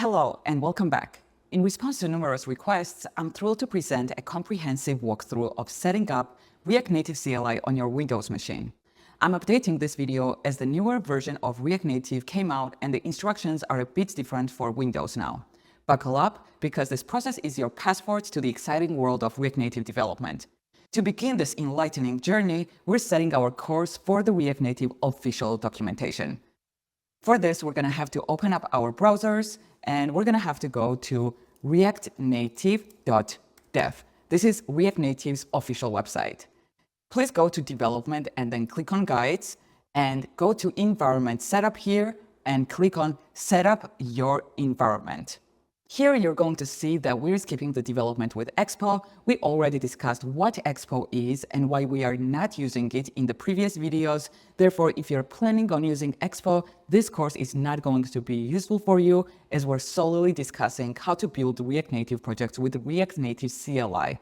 Hello and welcome back. In response to numerous requests, I'm thrilled to present a comprehensive walkthrough of setting up React Native CLI on your Windows machine. I'm updating this video as the newer version of React Native came out and the instructions are a bit different for Windows now. Buckle up, because this process is your passport to the exciting world of React Native development. To begin this enlightening journey, we're setting our course for the React Native official documentation. For this, we're going to have to open up our browsers and we're going to have to go to reactnative.dev. This is React Native's official website. Please go to development and then click on guides and go to environment setup here and click on set up your environment. Here you're going to see that we're skipping the development with Expo. We already discussed what Expo is and why we are not using it in the previous videos. Therefore, if you're planning on using Expo, this course is not going to be useful for you, as we're solely discussing how to build React Native projects with React Native CLI.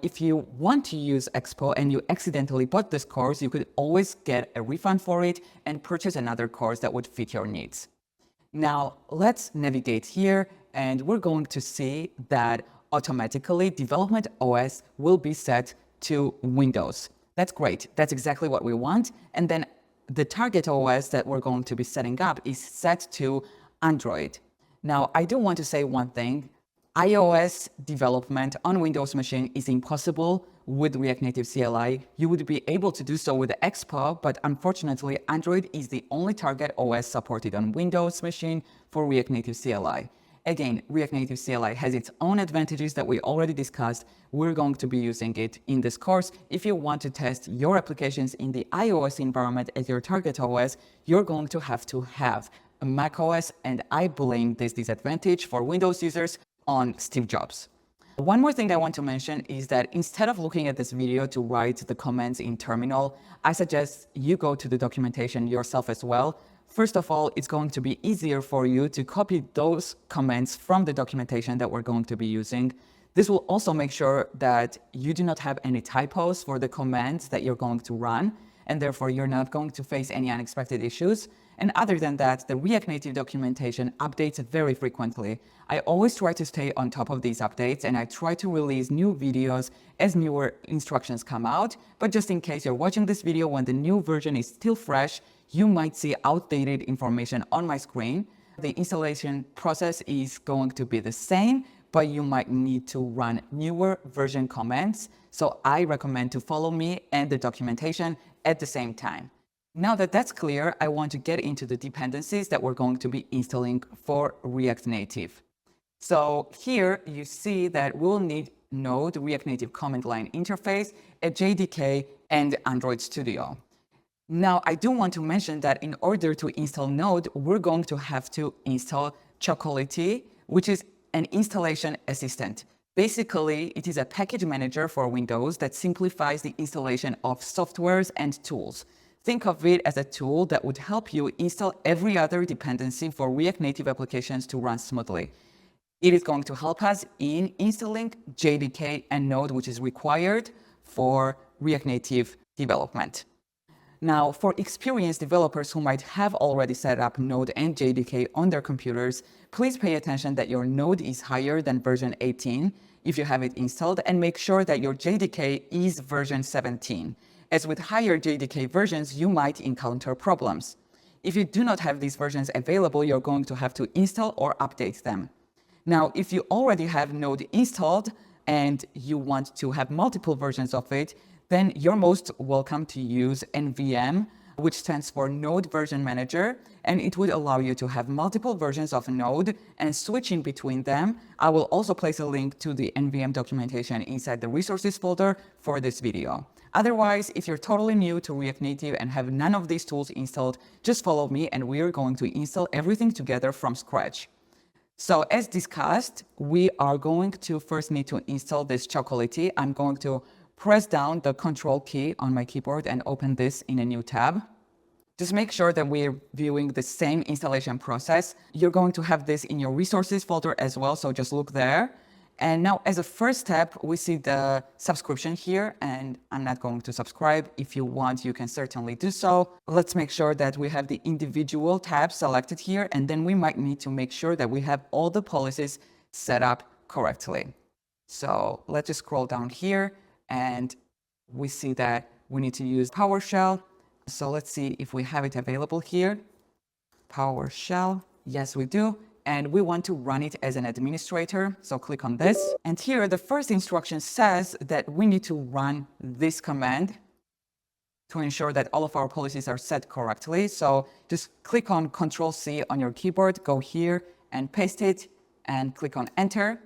If you want to use Expo and you accidentally bought this course, you could always get a refund for it and purchase another course that would fit your needs. Now, let's navigate here. And we're going to see that automatically development OS will be set to Windows. That's great. That's exactly what we want. And then the target OS that we're going to be setting up is set to Android. Now, I do want to say one thing. iOS development on Windows machine is impossible with React Native CLI. You would be able to do so with Expo, but unfortunately, Android is the only target OS supported on Windows machine for React Native CLI. Again, React Native CLI has its own advantages that we already discussed. We're going to be using it in this course. If you want to test your applications in the iOS environment as your target OS, you're going to have a macOS, and I blame this disadvantage for Windows users on Steve Jobs. One more thing I want to mention is that instead of looking at this video to write the comments in terminal, I suggest you go to the documentation yourself as well. First of all, it's going to be easier for you to copy those comments from the documentation that we're going to be using. This will also make sure that you do not have any typos for the commands that you're going to run, and therefore you're not going to face any unexpected issues. And other than that, the React Native documentation updates very frequently. I always try to stay on top of these updates, and I try to release new videos as newer instructions come out. But just in case you're watching this video when the new version is still fresh, you might see outdated information on my screen. The installation process is going to be the same, but you might need to run newer version commands. So I recommend to follow me and the documentation at the same time. Now that that's clear, I want to get into the dependencies that we're going to be installing for React Native. So here you see that we'll need Node, React Native command line interface, a JDK, and Android Studio. Now, I do want to mention that in order to install Node, we're going to have to install Chocolatey, which is an installation assistant. Basically, it is a package manager for Windows that simplifies the installation of softwares and tools. Think of it as a tool that would help you install every other dependency for React Native applications to run smoothly. It is going to help us in installing JDK and Node, which is required for React Native development. Now, for experienced developers who might have already set up Node and JDK on their computers, please pay attention that your Node is higher than version 18 if you have it installed, and make sure that your JDK is version 17. As with higher JDK versions, you might encounter problems. If you do not have these versions available, you're going to have to install or update them. Now, if you already have Node installed and you want to have multiple versions of it, then you're most welcome to use NVM, which stands for Node Version Manager, and it would allow you to have multiple versions of Node and switching between them. I will also place a link to the NVM documentation inside the resources folder for this video. Otherwise, if you're totally new to React Native and have none of these tools installed, just follow me and we are going to install everything together from scratch. So as discussed, we are going to first need to install this Chocolatey. I'm going to press down the Control key on my keyboard and open this in a new tab. Just make sure that we're viewing the same installation process. You're going to have this in your resources folder as well, so just look there. And now as a first step, we see the subscription here, and I'm not going to subscribe. If you want, you can certainly do so. Let's make sure that we have the individual tabs selected here, and then we might need to make sure that we have all the policies set up correctly. So let's just scroll down here, and we see that we need to use PowerShell. So let's see if we have it available here. PowerShell, yes we do. And we want to run it as an administrator. So click on this. And here the first instruction says that we need to run this command to ensure that all of our policies are set correctly. So just click on Control-C on your keyboard, go here and paste it and click on Enter.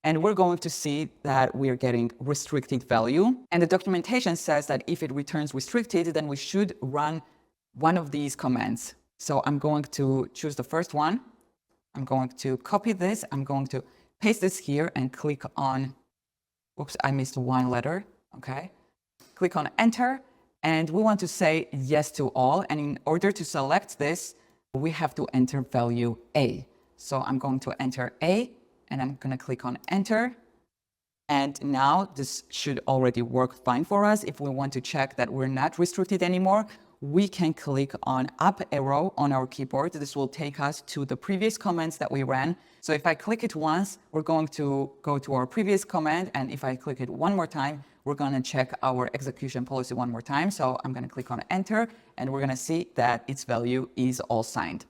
And we're going to see that we're getting restricted value. And the documentation says that if it returns restricted, then we should run one of these commands. So I'm going to choose the first one. I'm going to copy this. I'm going to paste this here and click on, oops, I missed one letter. Okay. Click on Enter. And we want to say yes to all. And in order to select this, we have to enter value A. So I'm going to enter A and I'm going to click on Enter. And now this should already work fine for us. If we want to check that we're not restricted anymore, we can click on up arrow on our keyboard. This will take us to the previous commands that we ran. So if I click it once, we're going to go to our previous command. And if I click it one more time, we're going to check our execution policy one more time. So I'm going to click on Enter, and we're going to see that its value is all signed.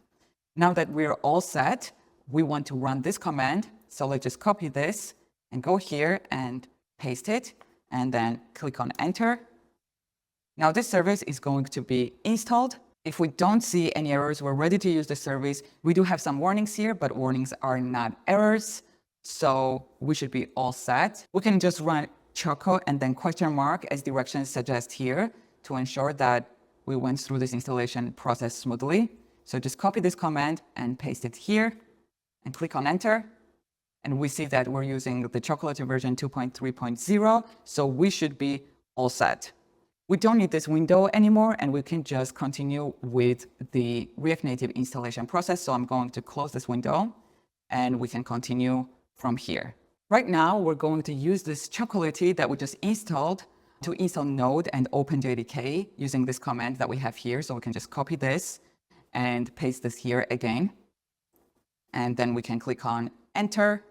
Now that we're all set, we want to run this command. So let's just copy this and go here and paste it, and then click on Enter. Now this service is going to be installed. If we don't see any errors, we're ready to use the service. We do have some warnings here, but warnings are not errors. So we should be all set. We can just run Choco and then question mark as directions suggest here to ensure that we went through this installation process smoothly. So just copy this command and paste it here and click on Enter. And we see that we're using the Chocolatey version 2.3.0. So we should be all set. We don't need this window anymore, and we can just continue with the React Native installation process. So I'm going to close this window, and we can continue from here. Right now, we're going to use this Chocolatey that we just installed to install Node and OpenJDK using this command that we have here. So we can just copy this and paste this here again. And then we can click on Enter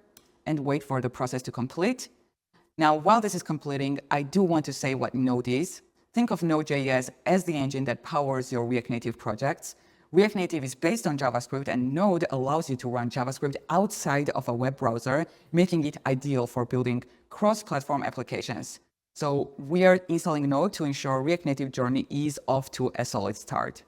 and wait for the process to complete. Now, while this is completing, I do want to say what Node is. Think of Node.js as the engine that powers your React Native projects. React Native is based on JavaScript, and Node allows you to run JavaScript outside of a web browser, making it ideal for building cross-platform applications. So we are installing Node to ensure React Native journey is off to a solid start.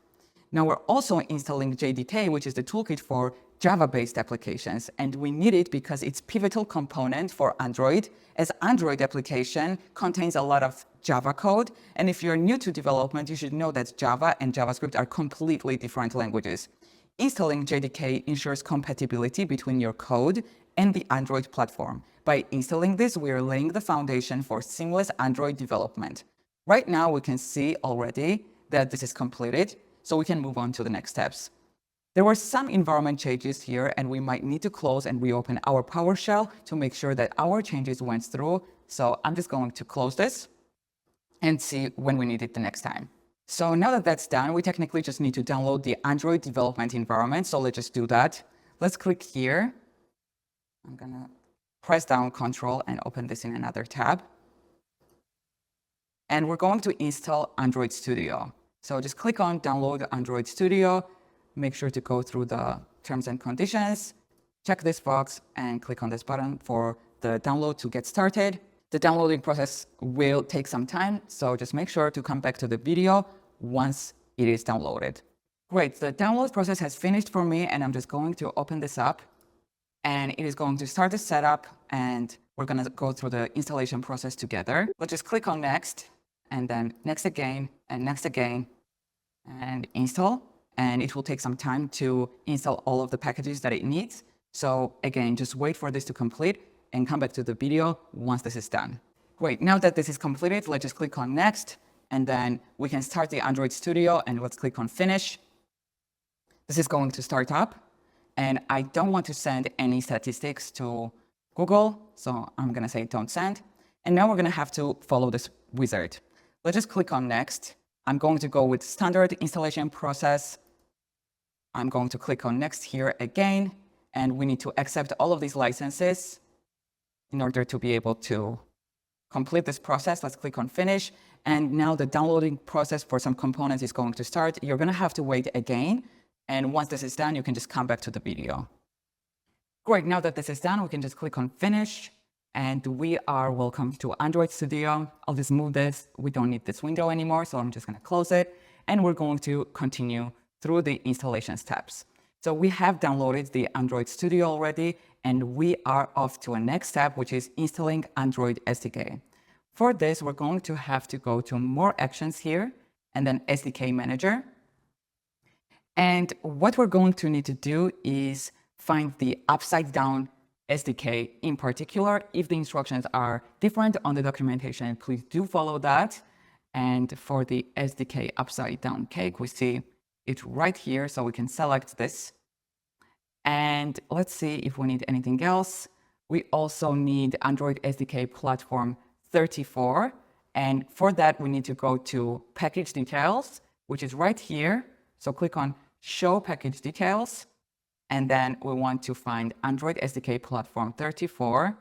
Now we're also installing JDK, which is the toolkit for Java-based applications, and we need it because it's pivotal component for Android, as Android application contains a lot of Java code. And if you're new to development, you should know that Java and JavaScript are completely different languages. Installing JDK ensures compatibility between your code and the Android platform. By installing this, we are laying the foundation for seamless Android development. Right now, we can see already that this is completed, so we can move on to the next steps. There were some environment changes here, and we might need to close and reopen our PowerShell to make sure that our changes went through. So I'm just going to close this and see when we need it the next time. So now that that's done, we technically just need to download the Android development environment. So let's just do that. Let's click here. I'm going to press down Control and open this in another tab. And we're going to install Android Studio. So just click on Download Android Studio. Make sure to go through the terms and conditions, check this box, and click on this button for the download to get started. The downloading process will take some time, so just make sure to come back to the video once it is downloaded. Great, the download process has finished for me, and I'm just going to open this up, and it is going to start the setup, and we're going to go through the installation process together. Let's just click on Next, and then Next again, and install. And it will take some time to install all of the packages that it needs. So again, just wait for this to complete and come back to the video once this is done. Great, now that this is completed, let's just click on Next, and then we can start the Android Studio, and let's click on Finish. This is going to start up, and I don't want to send any statistics to Google. So I'm going to say don't send. And now we're going to have to follow this wizard. Let's just click on next. I'm going to go with standard installation process. I'm going to click on next here again. And we need to accept all of these licenses in order to be able to complete this process. Let's click on finish. And now the downloading process for some components is going to start. You're going to have to wait again. And once this is done, you can just come back to the video. Great, now that this is done, we can just click on finish. And we are welcome to Android Studio. I'll just move this. We don't need this window anymore, so I'm just going to close it. And we're going to continue through the installation steps. So we have downloaded the Android Studio already, and we are off to a next step, which is installing Android SDK. For this, we're going to have to go to More Actions here, and then SDK Manager. And what we're going to need to do is find the upside down SDK in particular. If the instructions are different on the documentation, please do follow that. And for the SDK upside down cake, we see it right here, so we can select this. And let's see if we need anything else. We also need Android SDK platform 34. And for that, we need to go to package details, which is right here. So click on show package details. And then we want to find Android SDK platform 34.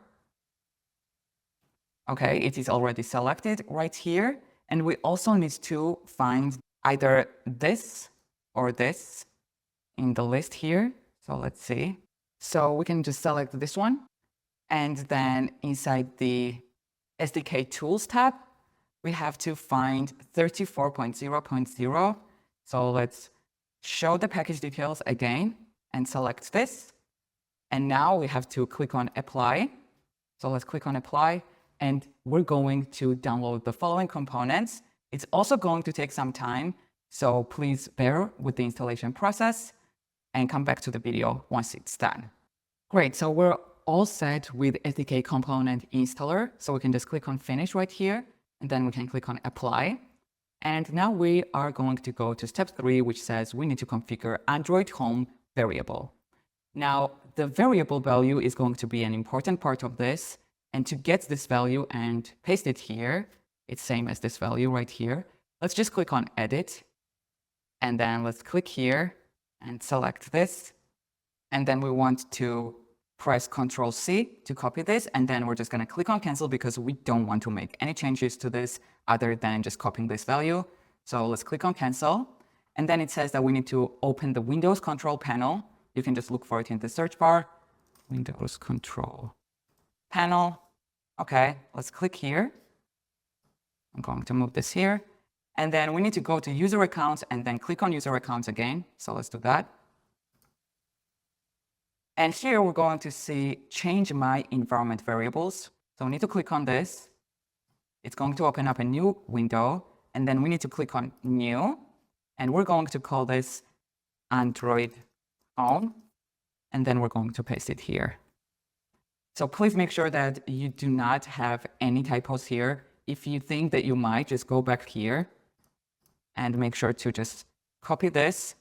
Okay, it is already selected right here. And we also need to find either this or this in the list here. So let's see. So we can just select this one. And then inside the SDK Tools tab, we have to find 34.0.0. So let's show the package details again and select this. And now we have to click on Apply. So let's click on Apply. And we're going to download the following components. It's also going to take some time. So please bear with the installation process and come back to the video once it's done. Great, so we're all set with SDK component installer. So we can just click on finish right here, and then we can click on apply. And now we are going to go to step 3, which says we need to configure Android Home variable. Now, the variable value is going to be an important part of this. And to get this value and paste it here, it's same as this value right here. Let's just click on edit. And then let's click here and select this. And then we want to press Ctrl+C to copy this. And then we're just going to click on cancel because we don't want to make any changes to this other than just copying this value. So let's click on cancel. And then it says that we need to open the Windows Control Panel. You can just look for it in the search bar. Windows Control Panel. Okay, let's click here. I'm going to move this here. And then we need to go to user accounts and then click on user accounts again. So let's do that. And here we're going to see change my environment variables. So we need to click on this. It's going to open up a new window. And then we need to click on new. And we're going to call this Android Home. And then we're going to paste it here. So please make sure that you do not have any typos here. If you think that you might, just go back here and make sure to just copy this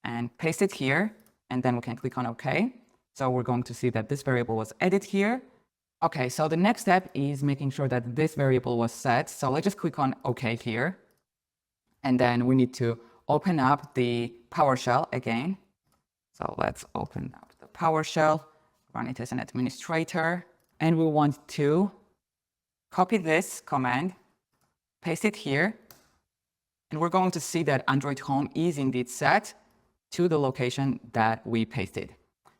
and paste it here. And then we can click on OK. So we're going to see that this variable was added here. OK, so the next step is making sure that this variable was set. So let's just click on OK here. And then we need to open up the PowerShell again. So let's open up the PowerShell, run it as an administrator. And we want to copy this command, paste it here. And we're going to see that Android Home is indeed set to the location that we pasted.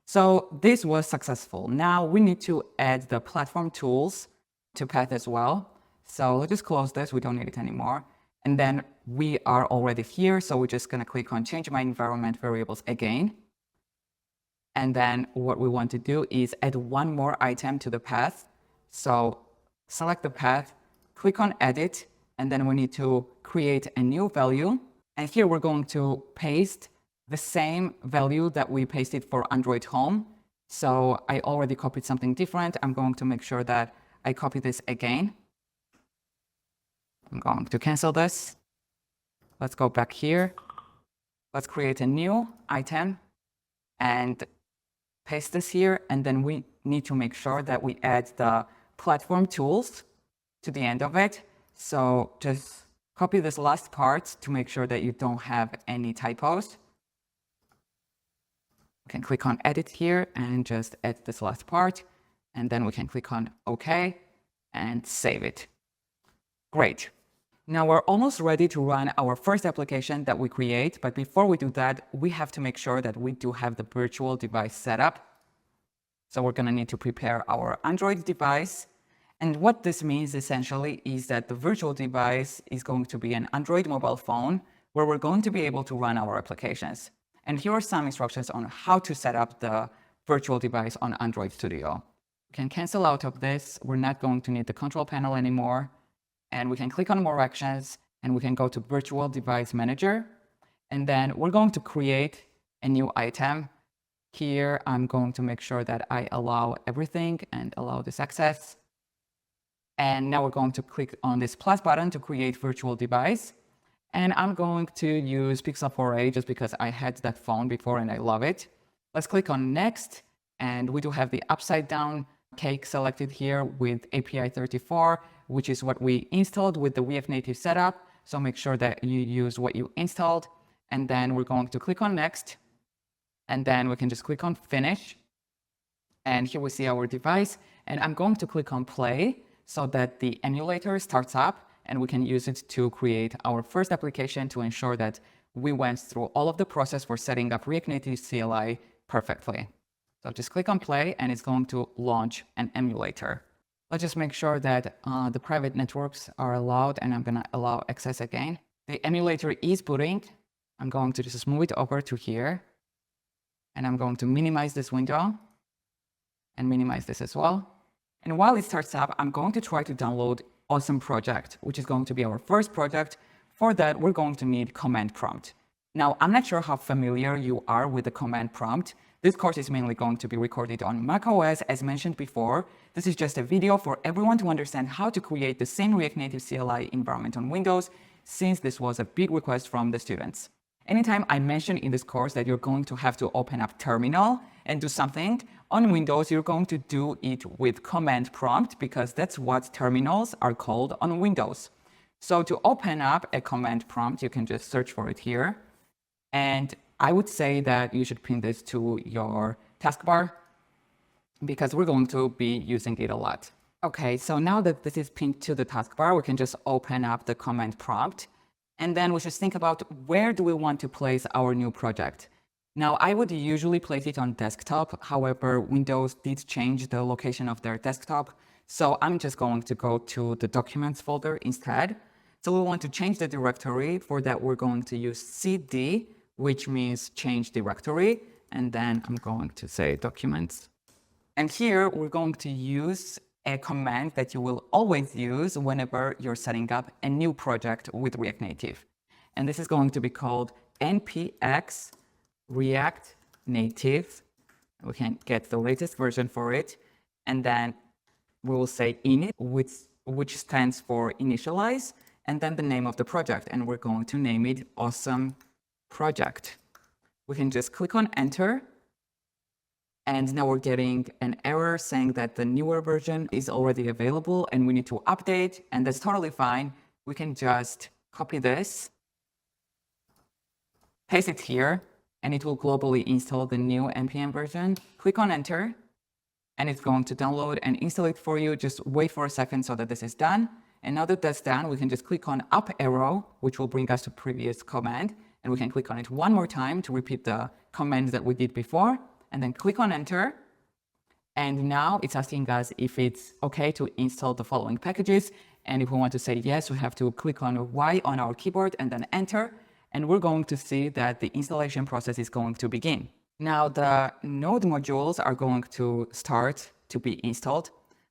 So this was successful. Now we need to add the platform tools to path as well. So let's just close this. We don't need it anymore. And then we are already here. So we're just going to click on change my environment variables again. And then what we want to do is add one more item to the path. So select the path, click on edit, and then we need to create a new value. And here we're going to paste the same value that we pasted for Android Home. So I already copied something different. I'm going to make sure that I copy this again. I'm going to cancel this. Let's go back here. Let's create a new item. And paste this here, and then we need to make sure that we add the platform tools to the end of it. So just copy this last part to make sure that you don't have any typos. We can click on edit here and just add this last part, and then we can click on OK and save it. Great. Now we're almost ready to run our first application that we create, but before we do that, we have to make sure that we do have the virtual device set up. So we're going to need to prepare our Android device. And what this means essentially is that the virtual device is going to be an Android mobile phone where we're going to be able to run our applications. And here are some instructions on how to set up the virtual device on Android Studio. We can cancel out of this. We're not going to need the control panel anymore. And we can click on more actions and we can go to Virtual Device Manager. And then we're going to create a new item. Here, I'm going to make sure that I allow everything and allow this access. And now we're going to click on this plus button to create virtual device. And I'm going to use Pixel 4a just because I had that phone before and I love it. Let's click on next. And we do have the upside down cake selected here with API 34, which is what we installed with the React Native setup. So make sure that you use what you installed. And then we're going to click on next. And then we can just click on finish. And here we see our device. And I'm going to click on play so that the emulator starts up and we can use it to create our first application to ensure that we went through all of the process for setting up React Native CLI perfectly. So just click on play and it's going to launch an emulator. Let's just make sure that the private networks are allowed, and I'm going to allow access again. The emulator is booting. I'm going to just move it over to here. And I'm going to minimize this window and minimize this as well. And while it starts up, I'm going to try to download Awesome Project, which is going to be our first project. For that, we're going to need command prompt. Now, I'm not sure how familiar you are with the command prompt. This course is mainly going to be recorded on macOS, as mentioned before. This is just a video for everyone to understand how to create the same React Native CLI environment on Windows, since this was a big request from the students. Anytime I mention in this course that you're going to have to open up terminal and do something on Windows, you're going to do it with command prompt because that's what terminals are called on Windows. So to open up a command prompt, you can just search for it here. And I would say that you should pin this to your taskbar because we're going to be using it a lot. Okay, so now that this is pinned to the taskbar, we can just open up the command prompt. And then we should think about where do we want to place our new project. Now, I would usually place it on desktop. However, Windows did change the location of their desktop. So I'm just going to go to the Documents folder instead. So we want to change the directory. For that, we're going to use cd, which means change directory. And then I'm going to say Documents. And here, we're going to use a command that you will always use whenever you're setting up a new project with React Native. And this is going to be called npx React Native. We can get the latest version for it. And then we will say init, which stands for initialize, and then the name of the project. And we're going to name it Awesome Project. We can just click on enter. And now we're getting an error saying that the newer version is already available and we need to update, and that's totally fine. We can just copy this, paste it here, and it will globally install the new NPM version. Click on enter, and it's going to download and install it for you. Just wait for a second so that this is done. And now that that's done, we can just click on up arrow, which will bring us to previous command. And we can click on it one more time to repeat the command that we did before. And then click on enter. And now it's asking us if it's okay to install the following packages. And if we want to say yes, we have to click on Y on our keyboard and then enter. And we're going to see that the installation process is going to begin. Now the node modules are going to start to be installed.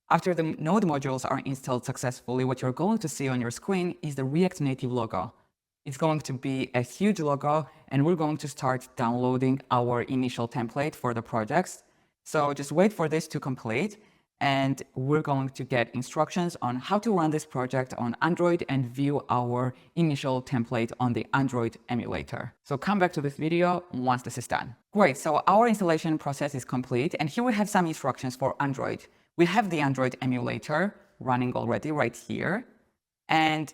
After the node modules are installed successfully, what you're going to see on your screen is the React Native logo. It's going to be a huge logo, and we're going to start downloading our initial template for the projects. So just wait for this to complete. and we're going to get instructions on how to run this project on Android and view our initial template on the Android emulator. So come back to this video once this is done. Great, so our installation process is complete, and here we have some instructions for Android. We have the Android emulator running already right here, and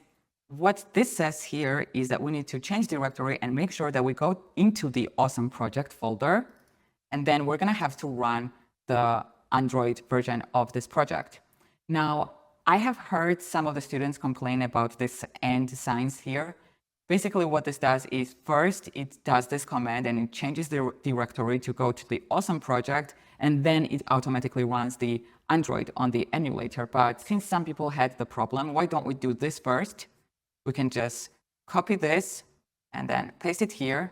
what this says here is that we need to change directory and make sure that we go into the awesome project folder, and then we're going to have to run the Android version of this project. Now, I have heard some of the students complain about this and signs here. Basically, what this does is first it does this command and it changes the directory to go to the awesome project, and then it automatically runs the Android on the emulator. But since some people had the problem, why don't we do this first? We can just copy this and then paste it here.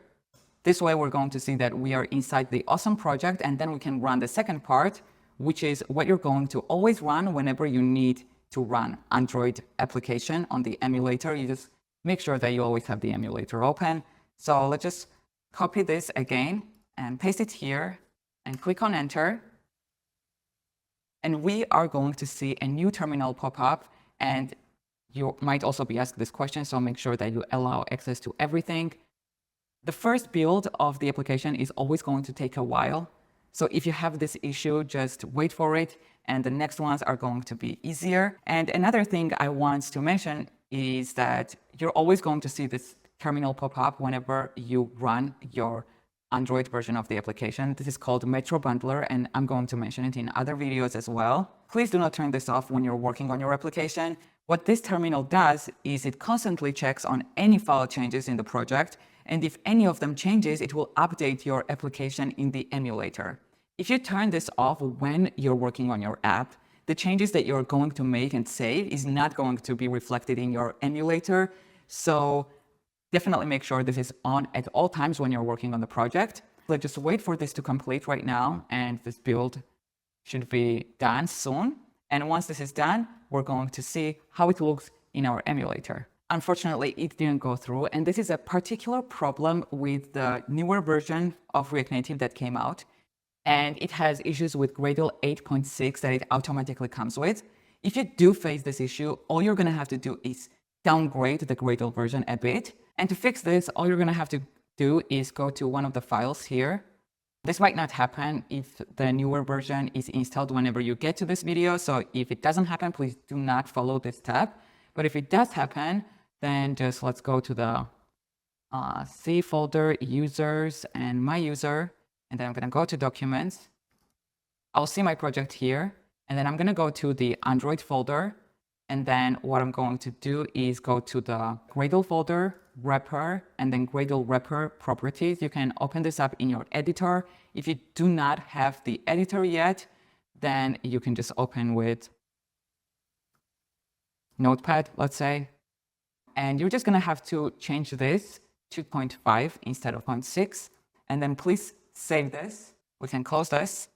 This way, we're going to see that we are inside the awesome project, and then we can run the second part, which is what you're going to always run whenever you need to run Android application on the emulator. You just make sure that you always have the emulator open. So let's just copy this again and paste it here and click on enter. And we are going to see a new terminal pop up, and you might also be asked this question, so make sure that you allow access to everything. The first build of the application is always going to take a while. So if you have this issue, just wait for it, and the next ones are going to be easier. And another thing I want to mention is that you're always going to see this terminal pop up whenever you run your Android version of the application. This is called Metro Bundler, and I'm going to mention it in other videos as well. Please do not turn this off when you're working on your application. What this terminal does is it constantly checks on any file changes in the project, and if any of them changes, it will update your application in the emulator. If you turn this off when you're working on your app, the changes that you're going to make and save is not going to be reflected in your emulator. So definitely make sure this is on at all times when you're working on the project. Let's just wait for this to complete right now, and this build should be done soon. And once this is done, we're going to see how it looks in our emulator. Unfortunately, it didn't go through, and this is a particular problem with the newer version of React Native that came out. And it has issues with Gradle 8.6 that it automatically comes with. If you do face this issue, all you're going to have to do is downgrade the Gradle version a bit. And to fix this, all you're going to have to do is go to one of the files here. This might not happen if the newer version is installed whenever you get to this video. So if it doesn't happen, please do not follow this step. But if it does happen, then just let's go to the C folder, users, and my user. And then I'm going to go to documents. I'll see my project here. And then I'm going to go to the Android folder. And then what I'm going to do is go to the Gradle folder, wrapper, and then Gradle wrapper properties. You can open this up in your editor. If you do not have the editor yet, then you can just open with Notepad, let's say. And you're just going to have to change this to 0.5 instead of 0.6. And then please save this. We can close this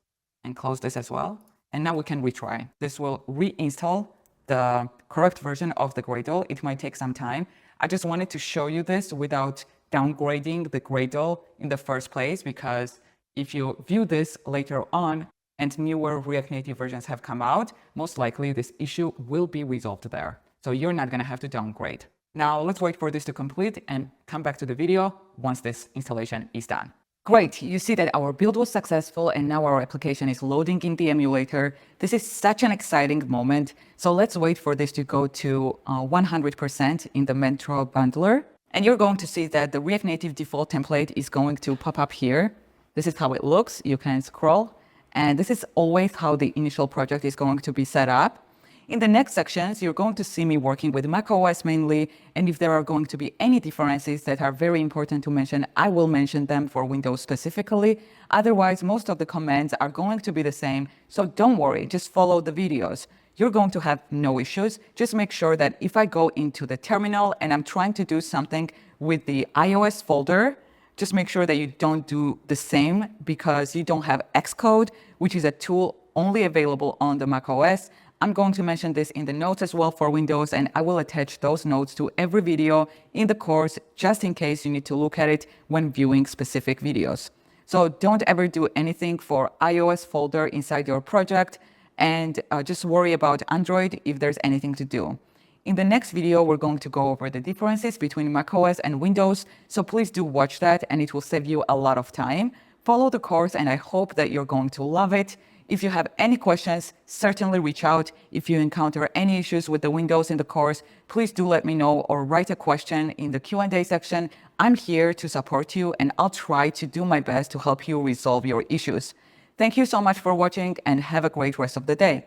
and close this as well. And now we can retry. This will reinstall the correct version of the Gradle. It might take some time. I just wanted to show you this without downgrading the Gradle in the first place, because if you view this later on and newer React Native versions have come out, most likely this issue will be resolved there. So you're not going to have to downgrade. Now let's wait for this to complete and come back to the video once this installation is done. Great, you see that our build was successful and now our application is loading in the emulator. This is such an exciting moment. So let's wait for this to go to 100% in the Metro Bundler. And you're going to see that the React Native default template is going to pop up here. This is how it looks. You can scroll. And this is always how the initial project is going to be set up. In the next sections, you're going to see me working with macOS mainly, and if there are going to be any differences that are very important to mention, I will mention them for Windows specifically. Otherwise, most of the commands are going to be the same, so don't worry, just follow the videos. You're going to have no issues. Just make sure that if I go into the terminal and I'm trying to do something with the iOS folder, just make sure that you don't do the same because you don't have Xcode, which is a tool only available on the macOS. I'm going to mention this in the notes as well for Windows, and I will attach those notes to every video in the course just in case you need to look at it when viewing specific videos. So don't ever do anything for iOS folder inside your project. and just worry about Android if there's anything to do. In the next video, we're going to go over the differences between macOS and Windows, so please do watch that and it will save you a lot of time. Follow the course and I hope that you're going to love it. If you have any questions, certainly reach out. If you encounter any issues with the Windows in the course, please do let me know or write a question in the Q&A section. I'm here to support you and I'll try to do my best to help you resolve your issues. Thank you so much for watching and have a great rest of the day.